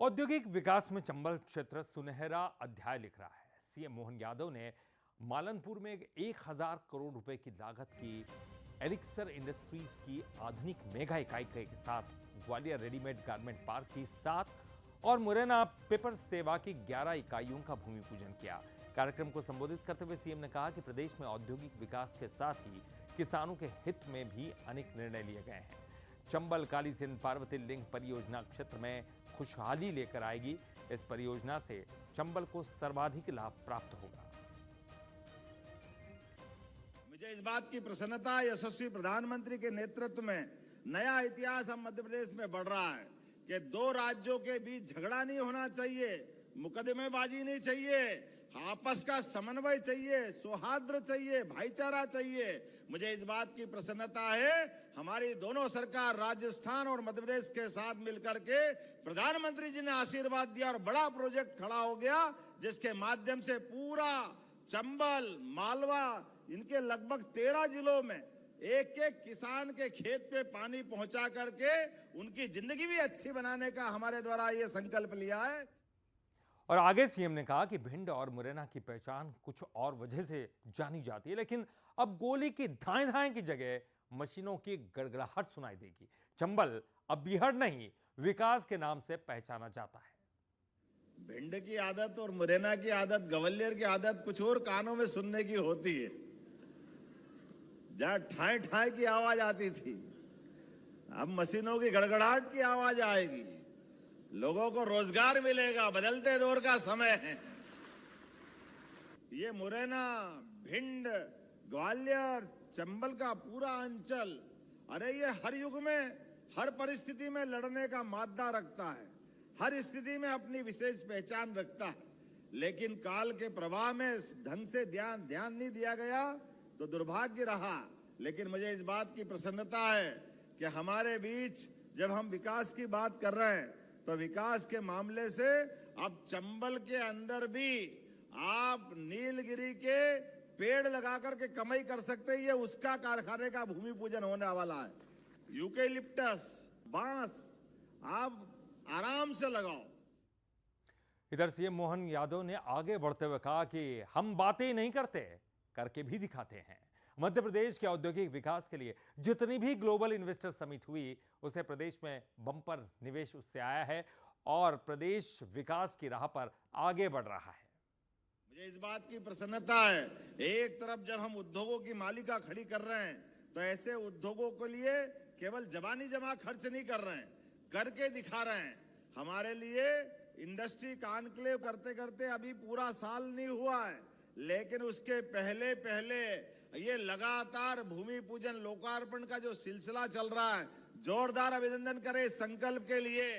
औद्योगिक विकास में चंबल क्षेत्र सुनहरा अध्याय लिख रहा है। सीएम मोहन यादव ने मालनपुर में 1000 करोड़ रुपए की लागत की एलिक्सर इंडस्ट्रीज की आधुनिक मेगा इकाई के साथ ग्वालियर रेडीमेड गारमेंट पार्क की 7 और मुरैना पेपर सेवा की 11 इकाइयों का भूमि पूजन किया। कार्यक्रम को संबोधित करते हुए सीएम ने कहा कि प्रदेश में औद्योगिक विकास के साथ ही किसानों के हित में भी अनेक निर्णय लिए गए हैं। चंबल कालीसिंध पार्वती लिंक परियोजना क्षेत्र में खुशहाली लेकर आएगी। इस परियोजना से चंबल को सर्वाधिक लाभ प्राप्त होगा। मुझे इस बात की प्रसन्नता यशस्वी प्रधानमंत्री के नेतृत्व में नया इतिहास हम मध्य प्रदेश में बढ़ रहा है कि दो राज्यों के बीच झगड़ा नहीं होना चाहिए, मुकदमेबाजी नहीं चाहिए, आपस का समन्वय चाहिए, सौहार्द चाहिए, भाईचारा चाहिए। मुझे इस बात की प्रसन्नता है हमारी दोनों सरकार राजस्थान और मध्य प्रदेश के साथ मिलकर के प्रधानमंत्री जी ने आशीर्वाद दिया और बड़ा प्रोजेक्ट खड़ा हो गया, जिसके माध्यम से पूरा चंबल, मालवा, इनके लगभग 13 जिलों में एक एक किसान के खेत पे पानी पहुंचा करके उनकी जिंदगी भी अच्छी बनाने का हमारे द्वारा ये संकल्प लिया है। और आगे सीएम ने कहा कि भिंड और मुरैना की पहचान कुछ और वजह से जानी जाती है, लेकिन अब गोली की धाएं धाएं की जगह मशीनों की गड़गड़ाहट सुनाई देगी। चंबल अब बिहार नहीं, विकास के नाम से पहचाना जाता है। भिंड की आदत और मुरैना की आदत, ग्वालियर की आदत कुछ और कानों में सुनने की होती है। जहां ठाए ठाए की आवाज आती थी, अब मशीनों की गड़गड़ाहट की आवाज आएगी। लोगों को रोजगार मिलेगा, बदलते दौर का समय है। ये मुरैना, भिंड, ग्वालियर, चंबल का पूरा अंचल, अरे ये हर युग में, हर परिस्थिति में लड़ने का मादा रखता है, हर स्थिति में अपनी विशेष पहचान रखता है। लेकिन काल के प्रवाह में ढंग से ध्यान नहीं दिया गया तो दुर्भाग्य रहा। लेकिन मुझे इस बात की प्रसन्नता है कि हमारे बीच जब हम विकास की बात कर रहे हैं तो विकास के मामले से अब चंबल के अंदर भी आप नीलगिरी के पेड़ लगा करके कमाई कर सकते हैं। ये उसका कारखाने का भूमि पूजन होने वाला है। यूकेलिप्टस, बांस आप आराम से लगाओ। इधर सीएम मोहन यादव ने आगे बढ़ते हुए कहा कि हम बातें नहीं करते, करके भी दिखाते हैं। मध्य प्रदेश के औद्योगिक विकास के लिए जितनी भी ग्लोबल इन्वेस्टर समिट हुई, उसे प्रदेश में बम्पर निवेश उससे आया है और प्रदेश विकास की राह पर आगे बढ़ रहा है। मुझे इस बात की प्रसन्नता है, एक तरफ जब हम उद्योगों की मालिका खड़ी कर रहे हैं तो ऐसे उद्योगों के लिए केवल जबानी जमा खर्च नहीं कर रहे हैं, करके दिखा रहे हैं। हमारे लिए इंडस्ट्री कॉन्क्लेव करते करते अभी पूरा साल नहीं हुआ है, लेकिन उसके पहले पहले ये लगातार भूमि पूजन लोकार्पण का जो सिलसिला चल रहा है, जोरदार अभिनंदन करें इस संकल्प के लिए।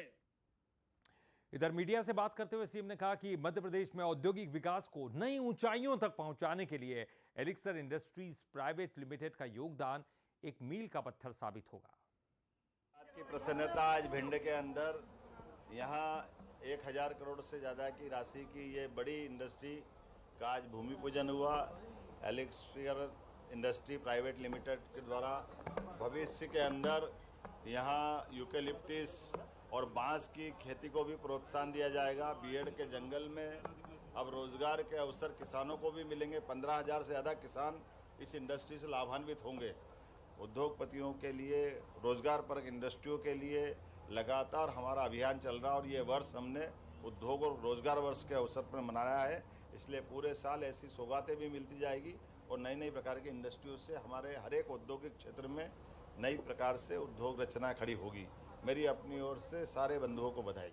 इधर मीडिया से बात करते हुए सीएम ने कहा कि मध्य प्रदेश में औद्योगिक विकास को नई ऊंचाइयों तक पहुंचाने के लिए एलिक्सर इंडस्ट्रीज प्राइवेट लिमिटेड का योगदान एक मील का पत्थर साबित होगा। बात की प्रसन्नता आज भिंड के अंदर यहाँ 1000 करोड़ से ज़्यादा की राशि की ये बड़ी इंडस्ट्री का आज भूमि पूजन हुआ। एलिक्सर इंडस्ट्री प्राइवेट लिमिटेड के द्वारा भविष्य के अंदर यहाँ यूकेलिप्टिस और बांस की खेती को भी प्रोत्साहन दिया जाएगा। बीएड के जंगल में अब रोजगार के अवसर किसानों को भी मिलेंगे। 15,000 से ज़्यादा किसान इस इंडस्ट्री से लाभान्वित होंगे। उद्योगपतियों के लिए, रोजगार परक इंडस्ट्रियों के लिए लगातार हमारा अभियान चल रहा है और ये वर्ष हमने उद्योग और रोजगार वर्ष के अवसर पर मनाया है। इसलिए पूरे साल ऐसी सौगातें भी मिलती जाएगी और नई नई प्रकार की इंडस्ट्रियों से हमारे हर एक औद्योगिक क्षेत्र में नई प्रकार से उद्योग रचना खड़ी होगी। मेरी अपनी ओर से सारे बंधुओं को बधाई।